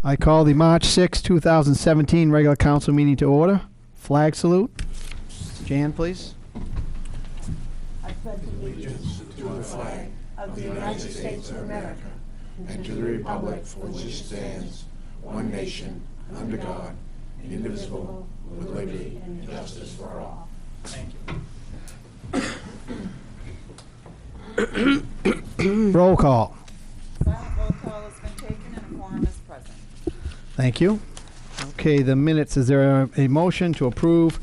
I call the March 6, 2017 regular council meeting to order. Flag salute. Jan, please. I pledge allegiance to the flag of the United States of America and to the republic for which it stands, one nation, under God, indivisible, with liberty and justice for all. Thank you. Roll call. Silent roll call has been taken and a quorum is present. Thank you. Okay, the minutes. Is there a motion to approve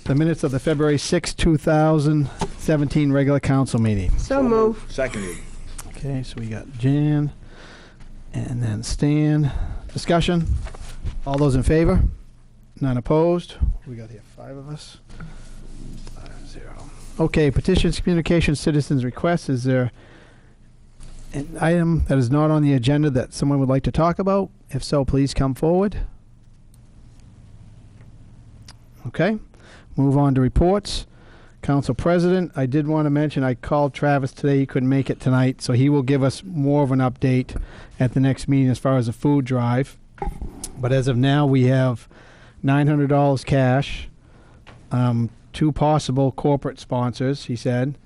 the minutes of the February 6, 2017 regular council meeting? So move. Seconded. Okay, so we got Jan and then Stan. Discussion? All those in favor? None opposed? We got here 5 of us. 5-0. Okay, petitions, communications, citizens' requests. Is there an item that is not on the agenda that someone would like to talk about? If so, please come forward. Okay, move on to reports. Council President, I did want to mention I called Travis today. He couldn't make it tonight, so he will give us more of an update at the next meeting as far as the food drive. But as of now, we have $900 cash, 2 possible corporate sponsors, he said,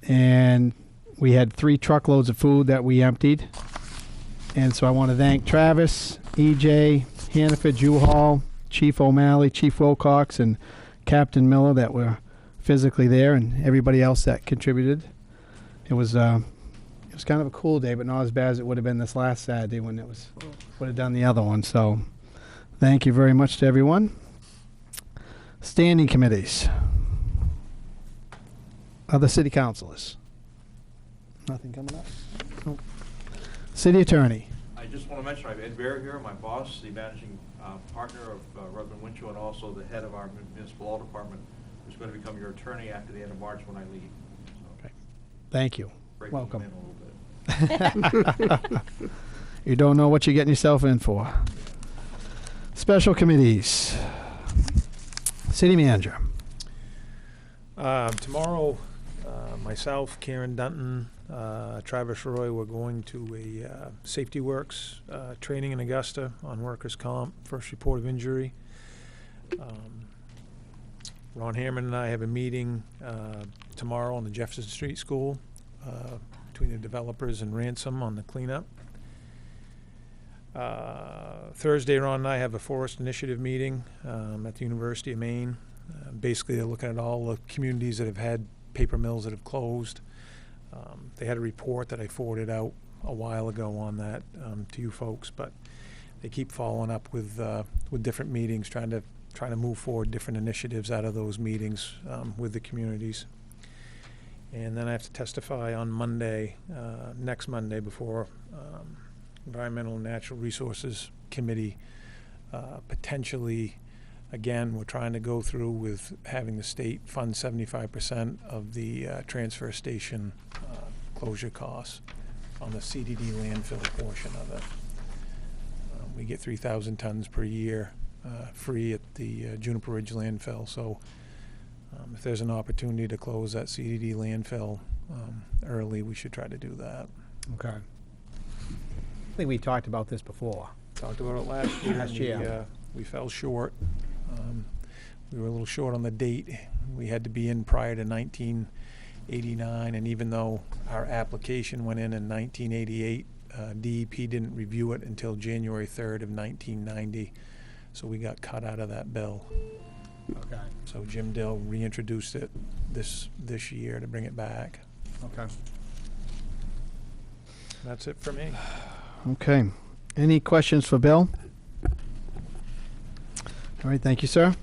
and we had 3 truckloads of food that we emptied. And so I want to thank Travis, EJ, Hannaford, U-Haul, Chief O'Malley, Chief Wilcox, and Captain Miller that were physically there, and everybody else that contributed. It was kind of a cool day, but not as bad as it would have been this last Saturday when it would have done the other one. So thank you very much to everyone. Standing committees. Other city councilors. Nothing coming up? Nope. City attorney. I just want to mention I have Ed Bear here, my boss, the managing partner of Rutland Winchell, and also the head of our municipal law department, who's going to become your attorney after the end of March when I leave. So, okay. Thank you. Welcome. In a little bit. You don't know what you're getting yourself in for. Special committees. City manager. Tomorrow, myself, Karen Dunton, Travis Roy, we're going to a Safety Works training in Augusta on workers' comp, first report of injury. Ron Hammond and I have a meeting tomorrow on the Jefferson Street School between the developers and Ransom on the cleanup. Thursday, Ron and I have a forest initiative meeting at the University of Maine. Basically, they're looking at all the communities that have had paper mills that have closed. They had a report that I forwarded out a while ago on that to you folks, but they keep following up with different meetings, trying to move forward different initiatives out of those meetings with the communities. And then I have to testify on Monday, next Monday, before Environmental and Natural Resources Committee. Potentially, again, we're trying to go through with having the state fund 75% of the transfer station closure costs on the CDD landfill portion of it. We get 3,000 tons per year free at the Juniper Ridge landfill. So if there's an opportunity to close that CDD landfill early, we should try to do that. Okay. I think we talked about this before. Talked about it last year. We fell short. We were a little short on the date. We had to be in prior to 1989, and even though our application went in 1988, DEP didn't review it until January 3rd of 1990, so we got cut out of that bill. Okay. So Jim Dill reintroduced it this year to bring it back. Okay. That's it for me. Okay. Any questions for Bill? All right, thank you, sir.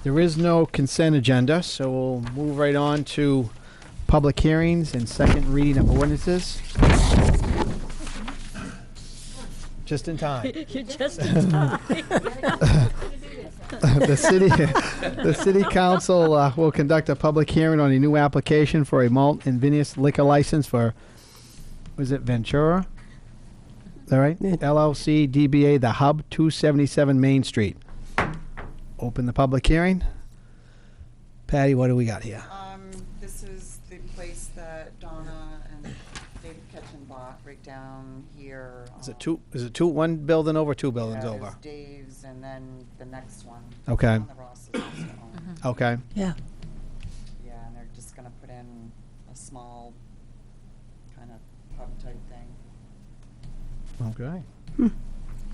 There is no consent agenda, so we'll move right on to public hearings and second reading of ordinances. Just in time. You're just in time. The city council will conduct a public hearing on a new application for a malt and vinous liquor license for, was it Ventura? Is that right? Yeah. LLC DBA The Hub, 277 Main Street. Open the public hearing. Patty, what do we got here? This is the place that Donna and David Ketchenbach right down here. Is Is it one building over, two buildings Yeah, over? there's Dave's and then the next one. Okay. The one that Ross is also own. Okay. Yeah. Yeah, and they're just gonna put in a small kind of pub type thing. Okay.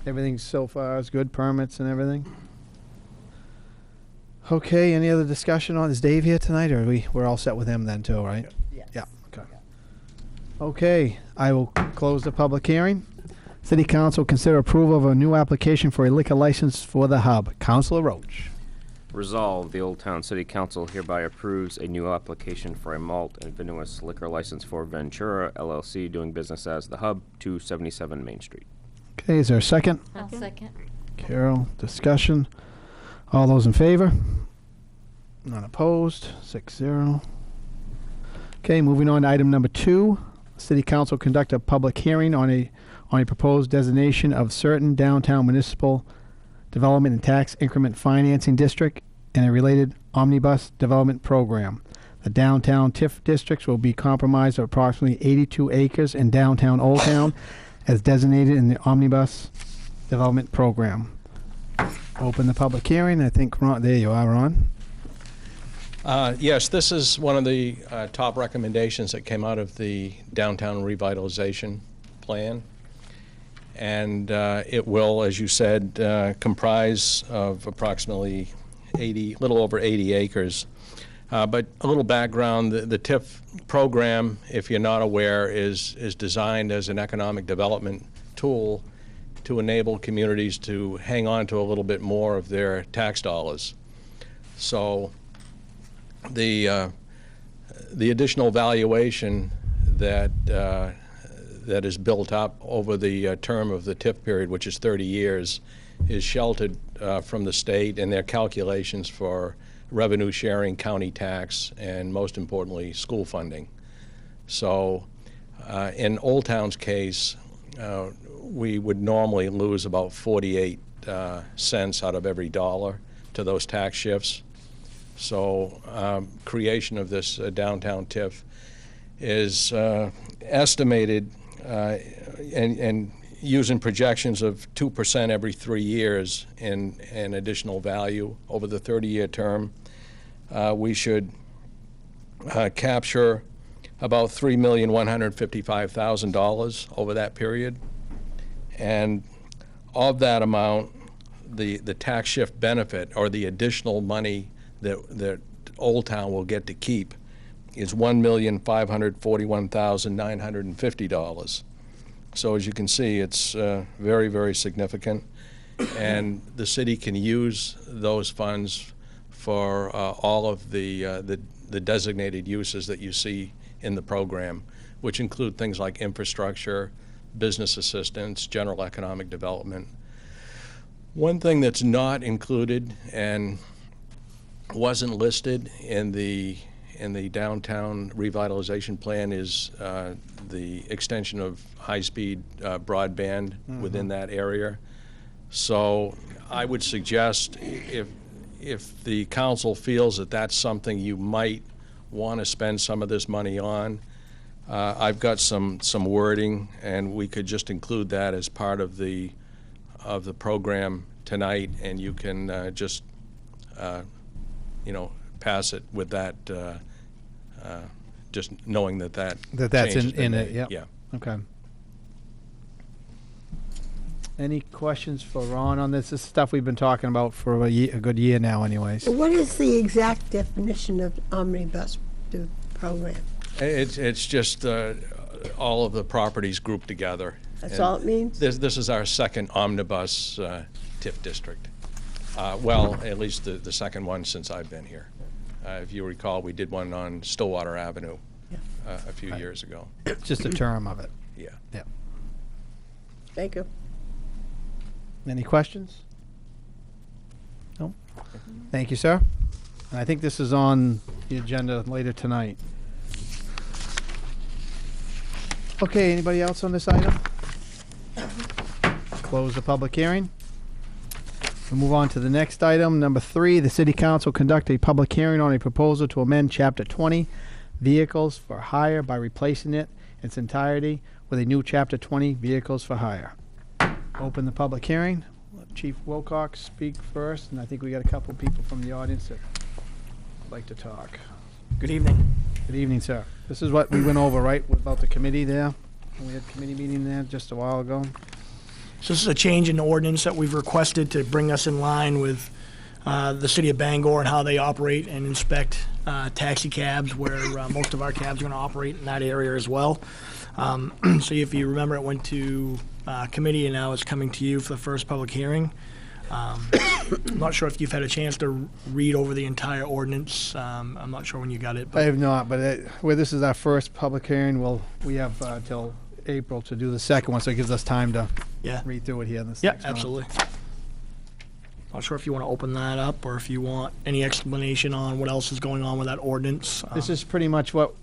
Everything so far is good, permits and everything? Okay, any other discussion on, is Dave here tonight, or we're all set with him then too, right? Yes. Yeah, okay. Okay, I will close the public hearing. City Council consider approval of a new application for a liquor license for the Hub. Councilor Roach. Resolved, the Old Town City Council hereby approves a new application for a malt and vinous liquor license for Ventura LLC doing business as the Hub, 277 Main Street. Okay, is there a second? I'll second. Carol, discussion. All those in favor? None opposed, 6-0. Okay, moving on to item number 2. City Council conduct a public hearing on a proposed designation of certain downtown municipal development and tax increment financing district and a related omnibus development program. The downtown TIF districts will be comprised of approximately 82 acres in downtown Old Town as designated in the omnibus development program. Open the public hearing. I think Ron, there you are, Ron. Yes, this is one of the top recommendations that came out of the downtown revitalization plan. And it will, as you said, comprise of approximately little over 80 acres. But a little background, the TIF program, if you're not aware, is designed as an economic development tool to enable communities to hang on to a little bit more of their tax dollars. So the additional valuation that is built up over the term of the TIF period, which is 30 years, is sheltered from the state and their calculations for revenue sharing, county tax, and most importantly, school funding. So in Old Town's case, we would normally lose about 48 cents out of every dollar to those tax shifts. So creation of this downtown TIF is estimated and using projections of 2% every 3 years in additional value over the 30-year term. We should capture about $3,155,000 over that period. And of that amount, the tax shift benefit, or the additional money that Old Town will get to keep, is $1,541,950. So as you can see, it's very, very significant. And the city can use those funds for all of the designated uses that you see in the program, which include things like infrastructure, business assistance, general economic development. One thing that's not included and wasn't listed in the downtown revitalization plan is the extension of high-speed broadband within that area. So I would suggest if the council feels that that's something you might want to spend some of this money on, I've got some wording, and we could just include that as part of the program tonight, and you can just pass it with that, just knowing that That's change has been in it. made. Yep. Yeah. Okay. Any questions for Ron on this? This is stuff we've been talking about for a good year now anyways. What is the exact definition of omnibus program? It's just all of the properties grouped together. That's And all it means? This is our second omnibus TIF district. Well, at least the second one since I've been here. If you recall, we did one on Stillwater Avenue a few years ago. Just a term of it. Yeah. Yeah. Thank you. Any questions? No? Thank you, sir. And I think this is on the agenda later tonight. Okay, anybody else on this item? Close the public hearing. We'll move on to the next item, number 3. The City Council conduct a public hearing on a proposal to amend Chapter 20, Vehicles for Hire, by replacing it its entirety with a new Chapter 20, Vehicles for Hire. open the public hearing. Let Chief Wilcox speak first, and I think we got a couple of people from the audience that would like to talk. Good evening. Good evening, sir. This is what we went over, right, about the committee there? We had a committee meeting there just a while ago. So this is a change in the ordinance that we've requested to bring us in line with the city of Bangor and how they operate and inspect taxi cabs, where most of our cabs are going to operate in that area as well. So if you remember, it went to committee and now it's coming to you for the first public hearing. I'm not sure if you've had a chance to read over the entire ordinance. I'm not sure when you got it. I have not, but where this is our first public hearing, we have till April to do the second one, so it gives us time to read through it here in this Yeah, next month. absolutely. Not sure if you want to open that up or if you want any explanation on what else is going on with that ordinance. This is pretty much what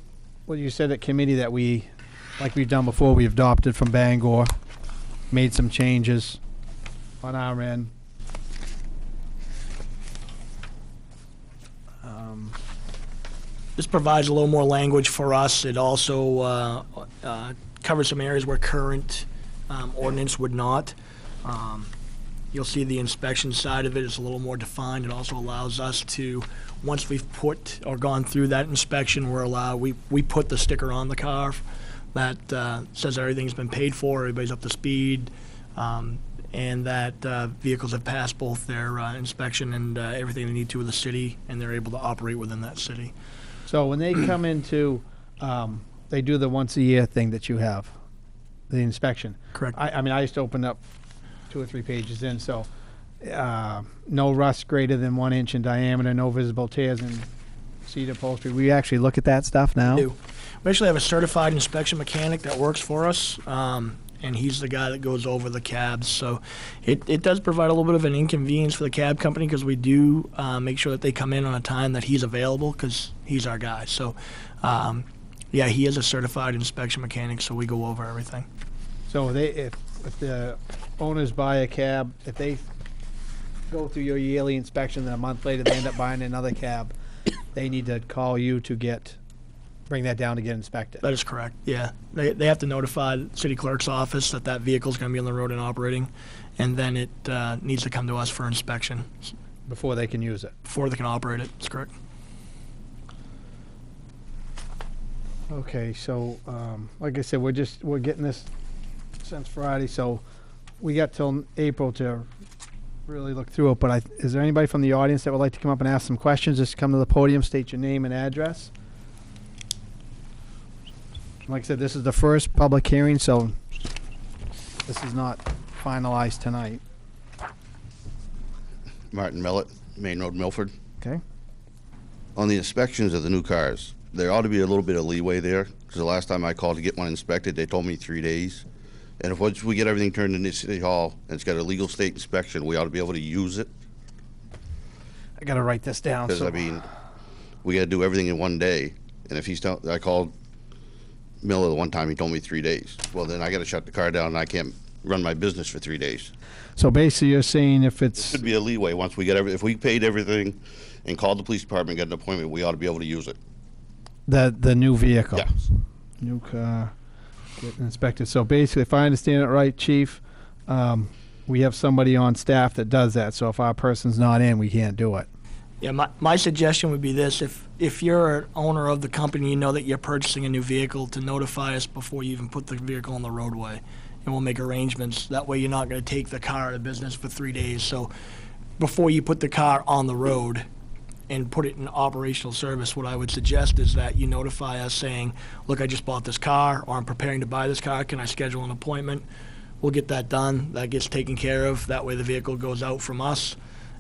you said at committee that like we've done before, we adopted from Bangor, made some changes on our end. This provides a little more language for us. It also covers some areas where current ordinance would not. You'll see the inspection side of it is a little more defined. It also allows us to, once we've put or gone through that inspection, we put the sticker on the car that says everything's been paid for, everybody's up to speed, and that vehicles have passed both their inspection and everything they need to with the city, and they're able to operate within that city. So when they come into, they do the once a year thing that you have, the inspection. Correct. I mean, I used to open up 2 or 3 pages in, so no rust greater than 1 inch in diameter, no visible tears in seat upholstery. We actually look at that stuff now? We do. We actually have a certified inspection mechanic that works for us, and he's the guy that goes over the cabs. So it does provide a little bit of an inconvenience for the cab company, because we do make sure that they come in on a time that he's available, because he's our guy. So, yeah, he is a certified inspection mechanic, so we go over everything. So if the owners buy a cab, if they go through your yearly inspection, then a month later they end up buying another cab, they need to call you to bring that down to get inspected. That is correct, yeah. They have to notify the city clerk's office that that vehicle's going to be on the road and operating, and then it needs to come to us for inspection Before they can use it. before they can operate it. That's correct. Okay, so like I said, we're getting this since Friday, so we got till April to really look through it. But is there anybody from the audience that would like to come up and ask some questions? Just come to the podium, state your name and address. Like I said, this is the first public hearing, so this is not finalized tonight. Martin Millett, Main Road, Milford. Okay. On the inspections of the new cars, there ought to be a little bit of leeway there, because the last time I called to get one inspected, they told me 3 days. And if once we get everything turned into City Hall and it's got a legal state inspection, we ought to be able to use it. I got to write this down. Because, I mean, we got to do everything in 1 day. And if I called Miller the one time, he told me 3 days. Well, then I got to shut the car down and I can't run my business for 3 days. So basically you're saying if it's... Should be a leeway once we get if we paid everything and called the police department, got an appointment, we ought to be able to use it. The new vehicle. Yeah. New car, get inspected. So basically, if I understand it right, Chief, we have somebody on staff that does that. So if our person's not in, we can't do it. Yeah, my suggestion would be this: if you're an owner of the company, you know that you're purchasing a new vehicle, to notify us before you even put the vehicle on the roadway, and we'll make arrangements. That way, you're not going to take the car out of business for 3 days. So before you put the car on the road and put it in operational service, what I would suggest is that you notify us saying, look, I just bought this car, or I'm preparing to buy this car, can I schedule an appointment? We'll get that done. That gets taken care of. That way the vehicle goes out from us.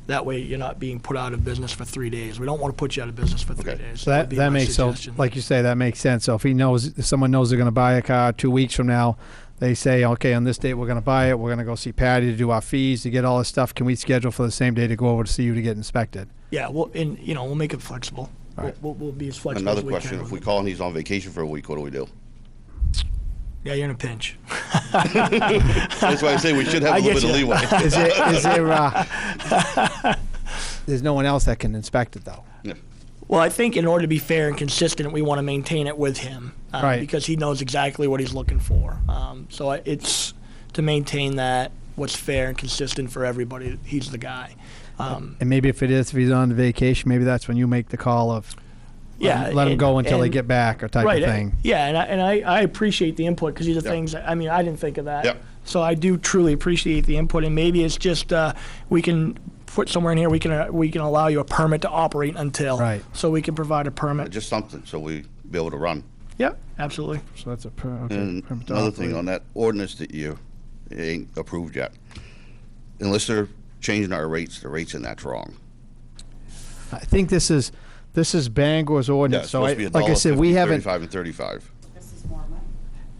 That way you're not being put out of business for 3 days. We don't want to put you out of business for 3 days. So would be that my makes so, suggestion. like you say, that makes sense. So if someone knows they're going to buy a car 2 weeks from now, they say, okay, on this date we're going to buy it. We're going to go see Patty to do our fees, to get all this stuff. Can we schedule for the same day to go over to see you to get inspected? Yeah, we'll make it flexible. All right. We'll be as flexible Another as we question, can. if we call and he's on vacation for a week, what do we do? Yeah, you're in a pinch. That's why I say we should have I a little get bit of you. leeway. Is there there's no one else that can inspect it, though? Yeah. Well, I think in order to be fair and consistent, we want to maintain it with him, Right. because he knows exactly what he's looking for. So it's to maintain that what's fair and consistent for everybody, he's the guy. And maybe if he's on vacation, maybe that's when you make the call of let him go until they get back or type of thing. Yeah, and I appreciate the input because these are things, I mean, I didn't think of that. Yep. So I do truly appreciate the input, and maybe it's just we can put somewhere in here we can allow you a permit to operate until. Right. So we can provide a permit. Just something so we be able to run. Yep, absolutely. So that's okay. And permit to another operate. thing on that ordinance that you ain't approved yet. Unless they're changing our rates, the rates and that's wrong. I think this is Bangor's Yeah, ordinance. it's so supposed to be like I said, we $1.50, haven't. 35 and 35. This is more money.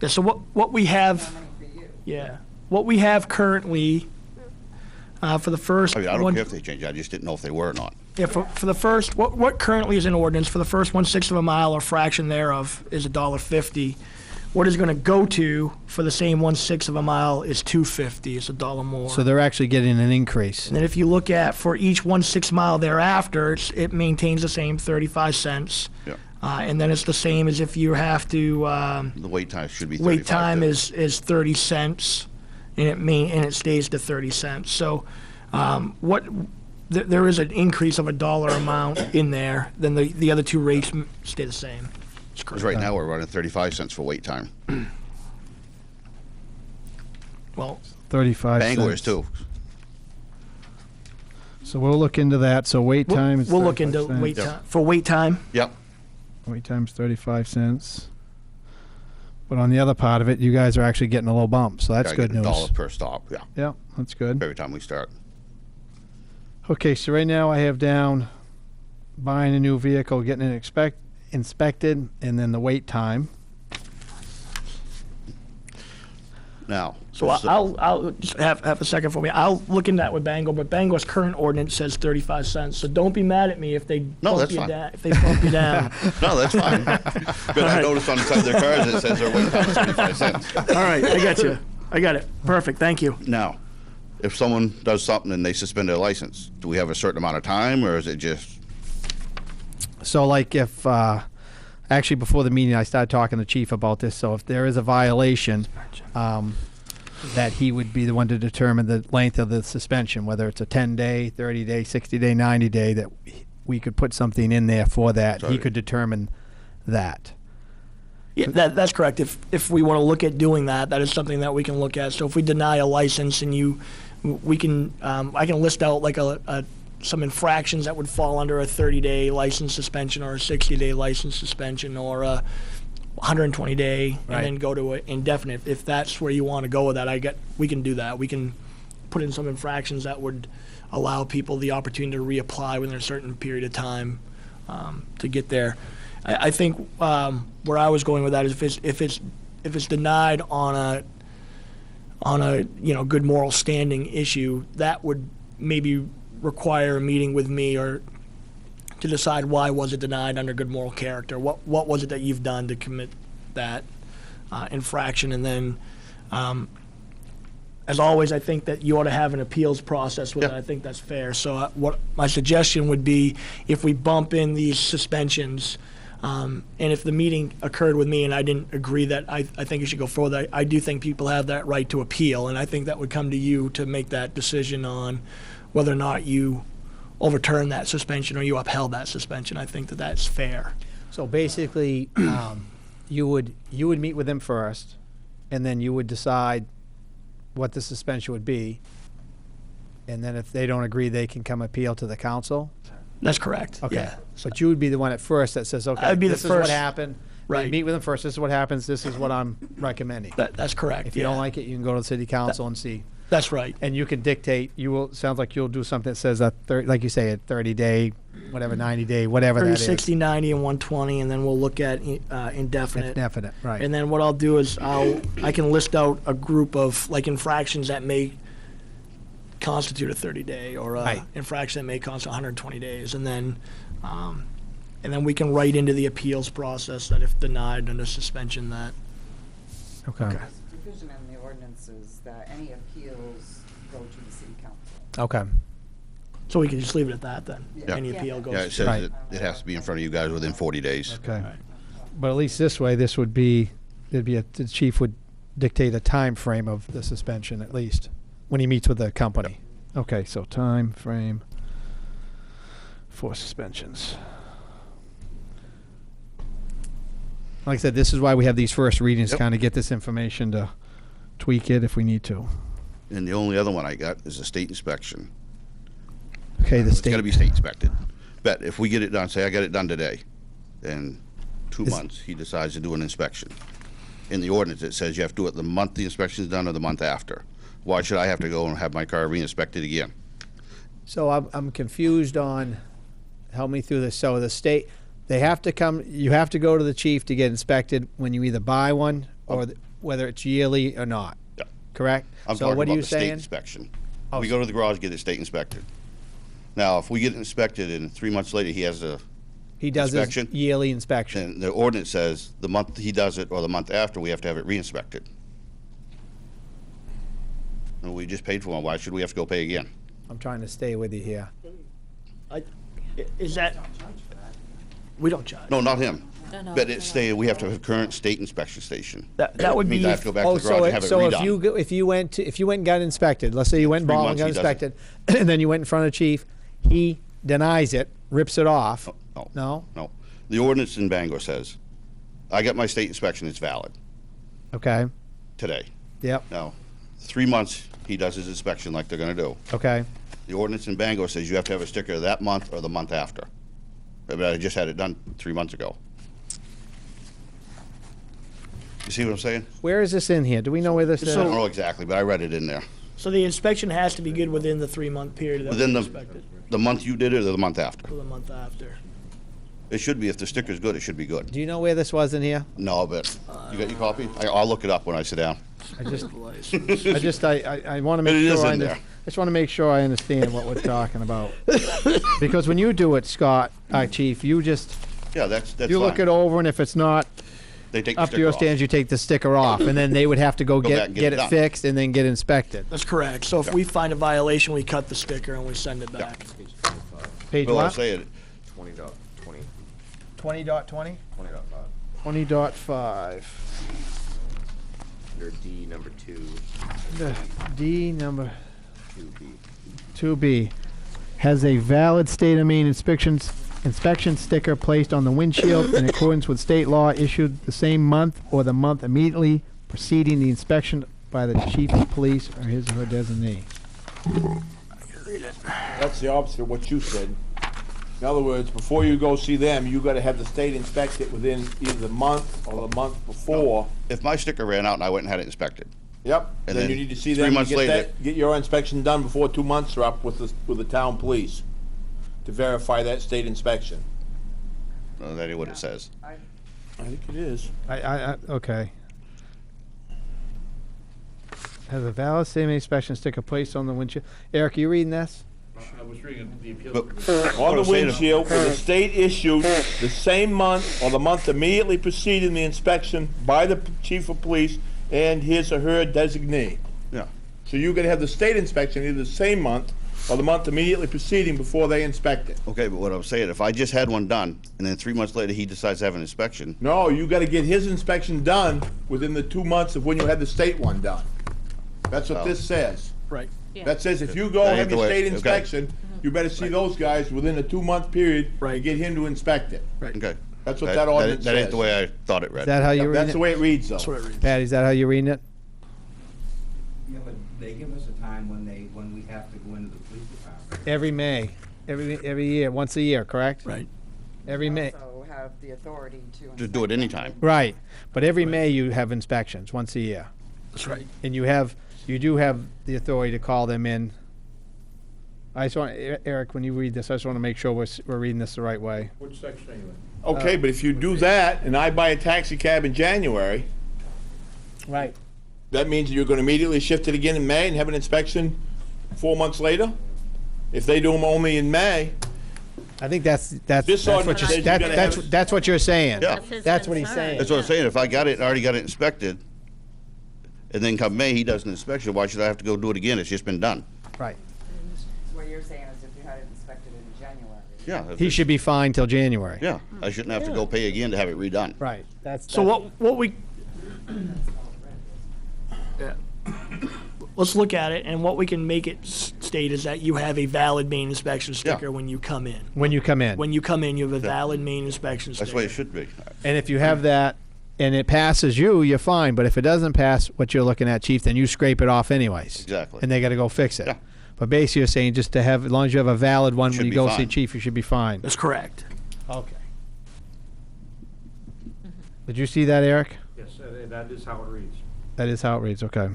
Yeah, so what we have, More money for you. yeah, what we have currently for the first I mean, I don't one. care if they change it. I just didn't know if they were or not. Yeah, for the first, what currently is in ordinance, for the first 1/6 of a mile or fraction thereof is $1.50. What is going to go to for the same 1/6 of a mile is $2.50. It's $1 more. So they're actually getting an increase. And then if you look at for each 1/6 mile thereafter, it maintains the same 35 cents. Yeah. And then it's the same as if you have to. The wait time should be 35. Wait time is 30 cents, and it stays to 30 cents. So, there is an increase of $1 amount in there. Then the other two rates stay the same. Because right now we're running 35 cents for wait time. Well, 35 Bangor is cents. too. So we'll look into that. So wait time is we'll look 35 into cents. wait time for wait time. Yep. Wait time's 35 cents. But on the other part of it, you guys are actually getting a little bump, so that's good news. $1 per stop. Yeah. Yeah, that's good. Every time we start. Okay, so right now I have down buying a new vehicle, getting it inspected, and then the wait time. Now. So this is- I'll just have a second for me. I'll look into that with Bangor, but Bangor's current ordinance says 35 cents. So don't be mad at me if they bump that's you fine. down. If they bump you down. No, that's fine. But I noticed on the side of their cars it says their wait time is 35 cents. All right, I got you. I got it. Perfect. Thank you. Now, if someone does something and they suspend their license, do we have a certain amount of time or is it just? So like if, actually before the meeting I started talking to the chief about this, so if there is a violation, that he would be the one to determine the length of the suspension, whether it's a 10-day, 30-day, 60-day, 90-day, that we could put something in there for that. He Sorry. could determine that. Yeah, that's correct. If we want to look at doing that, that is something that we can look at. So if we deny a license and we can, I can list out like some infractions that would fall under a 30-day license suspension or a 60-day license suspension or a 120-day, Right. and then go to an indefinite. If that's where you want to go with that, we can do that. We can put in some infractions that would allow people the opportunity to reapply within a certain period of time to get there. I think where I was going with that is if it's denied on a good moral standing issue, that would maybe require a meeting with me or to decide why was it denied under good moral character. What was it that you've done to commit that infraction? And then, as always, I think that you ought to have an appeals process with it. I think that's fair. So what my suggestion would be, if we bump in these suspensions, and if the meeting occurred with me and I didn't agree that I think you should go forward, I do think people have that right to appeal, and I think that would come to you to make that decision on whether or not you overturn that suspension or you upheld that suspension. I think that that's fair. So basically, you would meet with them first, and then you would decide what the suspension would be, and then if they don't agree, they can come appeal to the council. That's correct. Okay. Yeah. But you would be the one at first that says, okay, I'd be the this is what first- happened. Right. You meet with them first. This is what happens. This is what I'm recommending. That's correct. If you don't like it, you can go to the city council and see. That's right. And you can dictate. Sounds like you'll do something that says like you say, a 30-day, whatever, 90-day, whatever 30, that is. 60, 90, and 120, and then we'll look at indefinite. Indefinite, right. And then what I'll do is I can list out a group of like infractions that may constitute a 30-day or a Right. infraction that may constitute 120 days, and then we can write into the appeals process that if denied under suspension that. Okay. Okay. There's a provision in the ordinances that any appeals go to the city council. Okay. So we can just leave it at that then. Yeah. Any appeal goes. Yeah, it says Right. it has to be in front of you guys within 40 days. Okay. But at least this way, the chief would dictate a time frame of the suspension at least. when he meets with the company. Okay, so time frame for suspensions. Like I said, this is why we have these first readings, Yep. kind of get this information to tweak it if we need to. And the only other one I got is a state inspection. Okay, the It's state. gotta be state inspected. But if we get it done, say I got it done today, in 2 Is- months, he decides to do an inspection. In the ordinance, it says you have to do it the month the inspection's done or the month after. Why should I have to go and have my car re-inspected again? So I'm confused on, help me through this. So the state, they have to come, you have to go to the chief to get inspected when you either buy one or whether it's yearly or not. Yeah. Correct? I'm So talking what are about you the state saying? inspection. Oh, We go to the garage, get it state inspected. Now, if we get it inspected and 3 months later he has a, He does his inspection? yearly inspection. and the ordinance says the month he does it or the month after, we have to have it re-inspected. And we just paid for one, why should we have to go pay again? I'm trying to stay with you here. Is that, we don't charge. No, not him. No, But it's stay, we have to have a current state inspection station. That would Means be I have to go back to the garage and have it So if redone. if you went and got inspected, let's say you went and 3 bought one, months got he does inspected, and then you went in front of the chief, he denies it, rips it off. No, No? no. The ordinance in Bangor says, I got my state inspection, it's valid Okay. today. Yep. Now, 3 months, he does his inspection like they're gonna do. Okay. The ordinance in Bangor says you have to have a sticker that month or the month after. But I just had it done 3 months ago. You see what I'm saying? Where is this in here? Do we know where this is? I don't know exactly, but I read it in there. So the inspection has to be good within the 3-month period that Within we the, inspected, the month you did it or the month after. for the month after. It should be, if the sticker's good, it should be good. Do you know where this was in here? No, but, you got your copy? I'll look it up when I sit down. I want to make It is sure in there. I just want to make sure I understand what we're talking about. Because when you do it, Scott, Chief, you just Yeah, that's you look fine. it over, and if it's not They take the up to sticker your off. standards, you take the sticker off, and then they would have to go Go back and get get it it done. fixed and then get inspected. That's correct. So if we find a violation, we cut the sticker and we send it back. Page Well, I'm what? saying, 20.20. 20.20? 20.5. 20.5. Under D number 2, The D number 2B. 2B has a valid state of Maine inspection sticker placed on the windshield in accordance with state law issued the same month or the month immediately preceding the inspection by the chief of police or his or her designee. That's the opposite of what you said. In other words, before you go see them, you gotta have the state inspect it within either the month or the month before. if my sticker ran out and I went and had it inspected, Yep, And then then you need to see 3 them, and months get later- that, get your inspection done before 2 months are up with the town police to verify that state inspection. that ain't what it says. I think it is. Okay. Has a valid state of Maine inspection sticker placed on the windshield. Eric, you reading this? I was reading the appeal. But- On the I'm saying- windshield, where the state issued the same month or the month immediately preceding the inspection by the chief of police and his or her designee. Yeah. So you gotta have the state inspection either the same month or the month immediately preceding before they inspect it. Okay, but what I'm saying, if I just had one done, and then 3 months later he decides to have an inspection, No, you gotta get his inspection done within the 2 months of when you had the state one done. That's what Oh. this says. Right. That says if you go That ain't have the your way- state okay. inspection, you better see those guys within a 2-month period Right. and get him to inspect it. okay. That's what that ordinance That ain't says. the way I thought it Is read. that how Yeah, you're that's reading the it? way it reads, though. That's what it reads. Patty, is that how you're reading it? Yeah, but they give us a time when we have to go into the police department. Every May, every year, once a year, correct? Right. Every May. Also have the authority to. Just do it inspect anytime. them. Right, but every May you have inspections, once a year. That's right. And you do have the authority to call them in. I just want, Eric, when you read this, I just want to make sure we're reading this the right way. Which section are you in? Okay, but if you do that and I buy a taxi cab in January, Right. that means you're gonna immediately shift it again in May and have an inspection 4 months later? If they do them only in May, I think that's This what ordinance you're, says you gotta have- that's what you're saying. Yeah. That's what he's saying. That's what I'm saying, if I got it, already got it inspected, and then come May, he does an inspection, why should I have to go do it again? It's just been done. Right. What you're saying is if you had it inspected in January. Yeah. if He it's- should be fine till January. Yeah, I shouldn't have to go pay again to have it redone. Right. So what we, let's look at it, and what we can make it state is that you have a valid main inspection sticker when you come in. When you come in. When you come in, you have a valid main inspection sticker. That's the way it should be. And if you have that and it passes you, you're fine. But if it doesn't pass what you're looking at, Chief, then you scrape it off anyways. Exactly. And they got to go fix it. Yeah. But basically you're saying just to have, as long as you have a valid one when Should you be go see fine. Chief, you should be fine. That's correct. Okay. Did you see that, Eric? Yes, that is how it reads. That is how it reads, okay.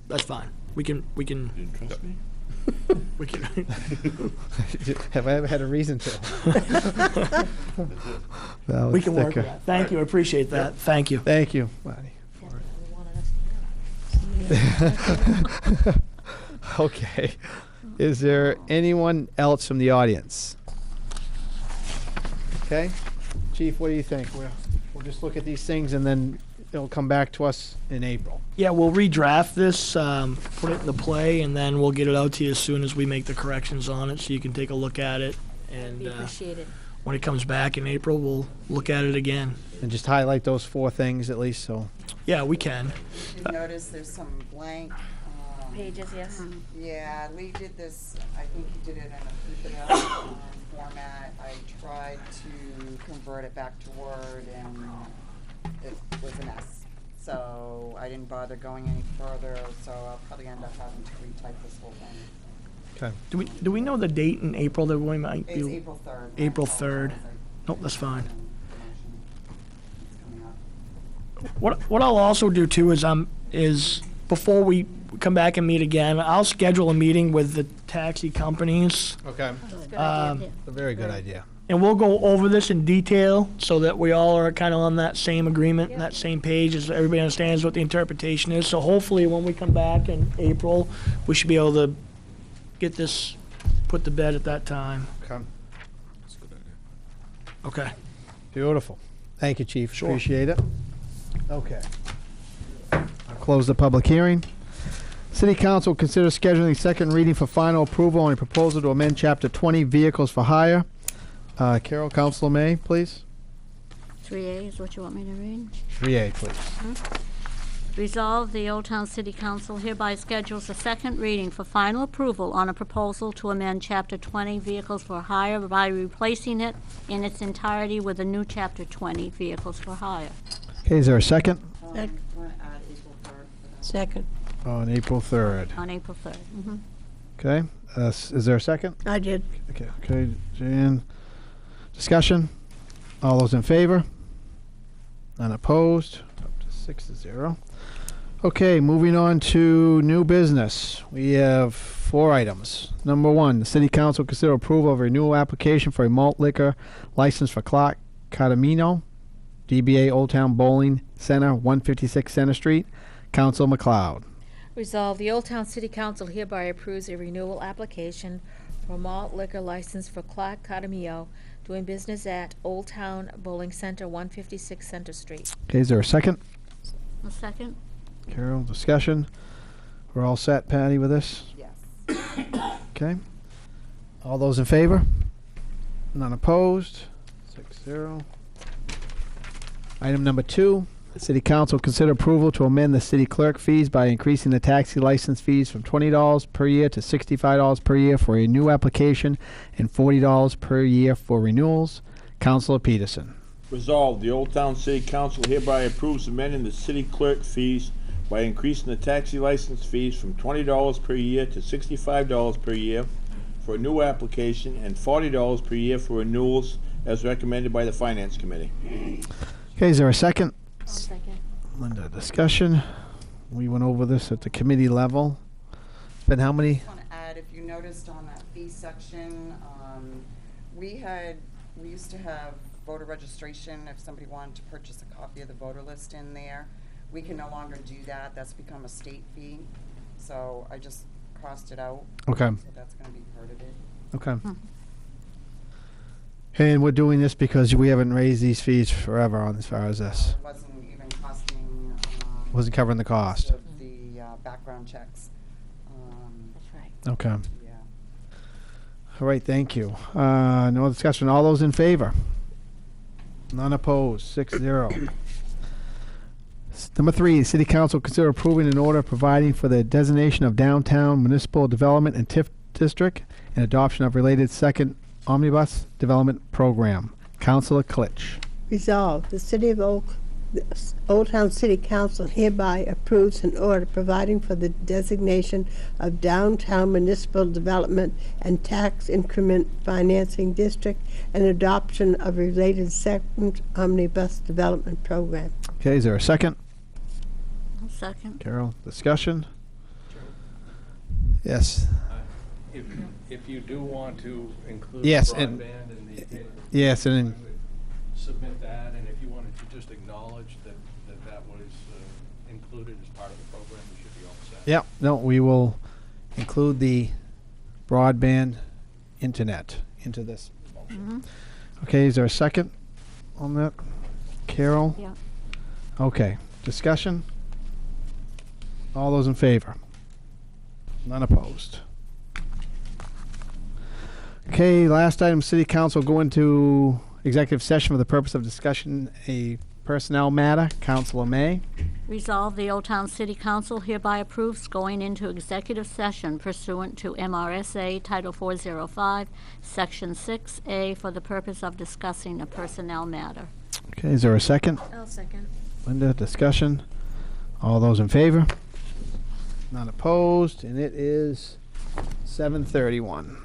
That's fine. We can. You didn't trust me? We can. Have I ever had a reason to? Valid We can work sticker. with that. Thank you. I appreciate that. Thank you. Thank you, Marty. Okay. Is there anyone else from the audience? Okay. Chief, what do you think? We'll just look at these things and then it'll come back to us in April. Yeah, we'll redraft this, put it in the play, and then we'll get it out to you as soon as we make the corrections on it, so you can take a look at it. And Be appreciated. when it comes back in April, we'll look at it again. And just highlight those 4 things at least, so. Yeah, we can. If you notice, there's some blank. Pages, yes. Yeah, Lee did this, I think he did it in a keep it up format. I tried to convert it back to Word and it was a mess. So I didn't bother going any further, so I'll probably end up having to retype this whole thing. Okay. Do we know the date in April that we might be? It's April 3rd. April 3rd. Nope, that's fine. What I'll also do too is before we come back and meet again, I'll schedule a meeting with the taxi companies. Okay. That's a good Um, idea. A very good idea. And we'll go over this in detail so that we all are kind of on that same agreement, and Yep. that same page, as everybody understands what the interpretation is. So hopefully when we come back in April, we should be able to get this put to bed at that time. Okay. Okay. Beautiful. Thank you, Chief. Sure. Appreciate it. Okay. I'll close the public hearing. City Council consider scheduling second reading for final approval on a proposal to amend Chapter 20 Vehicles for Hire. Carol, Councilor May, please. 3A is what you want me to read? 3A, please. Resolve, the Old Town City Council hereby schedules a second reading for final approval on a proposal to amend Chapter 20 Vehicles for Hire by replacing it in its entirety with a new Chapter 20 Vehicles for Hire. Okay, is there a second? Want to add April 3rd for that? Second. On April 3rd. On April 3rd. Okay. Is there a second? I did. Okay, Jan. Discussion? All those in favor? None opposed? Up to 6-0. Okay, moving on to new business. We have 4 items. Number 1, the City Council consider approval of a renewal application for a malt liquor license for Clark Catamino, DBA Old Town Bowling Center, 156 Center Street. Council McLeod. Resolve, the Old Town City Council hereby approves a renewal application for a malt liquor license for Clark Catamino, doing business at Old Town Bowling Center, 156 Center Street. Okay, is there a second? A second? Carol, discussion? We're all set, Patty, with this? Yes. Okay. All those in favor? None opposed? 6-0. Item number 2, the City Council consider approval to amend the city clerk fees by increasing the taxi license fees from $20 per year to $65 per year for a new application and $40 per year for renewals. Councilor Peterson. Resolved, the Old Town City Council hereby approves amending the city clerk fees by increasing the taxi license fees from $20 per year to $65 per year for a new application and $40 per year for renewals as recommended by the Finance Committee. Okay, is there a second? Second. Linda, discussion. We went over this at the committee level. It's been how many? I want to add, if you noticed on that fee section, we used to have voter registration if somebody wanted to purchase a copy of the voter list in there. We can no longer do that. That's become a state fee. So I just crossed it out. Okay. So that's going to be part of it. Okay. And we're doing this because we haven't raised these fees forever on as far as this. It wasn't even costing. Wasn't covering the cost. The background checks. That's right. Okay. Yeah. All right, thank you. No discussion. All those in favor? None opposed. 6-0. Number 3, City Council consider approving an order providing for the designation of downtown municipal development and TIF district and adoption of related second omnibus development program. Councilor Klitsch. Resolved, the Old Town City Council hereby approves an order providing for the designation of downtown municipal development and tax increment financing district and adoption of related second omnibus development program. Okay, is there a second? I'll second. Carol, discussion? Yes. If you do want to include Yes, broadband and- in the. Yes, and then- Submit that, and if you wanted to just acknowledge that was included as part of the program, we should be all set. Yep, no, we will include the broadband internet into this motion. Okay, is there a second on that? Carol? Yeah. Okay, discussion? All those in favor? None opposed. Okay, last item, City Council go into executive session for the purpose of discussion a personnel matter. Councilor May. Resolve the Old Town City Council hereby approves going into executive session pursuant to MRSA Title 405, Section 6A for the purpose of discussing a personnel matter. Okay, is there a second? I'll second. Linda, discussion? All those in favor? None opposed, and it is 7:31.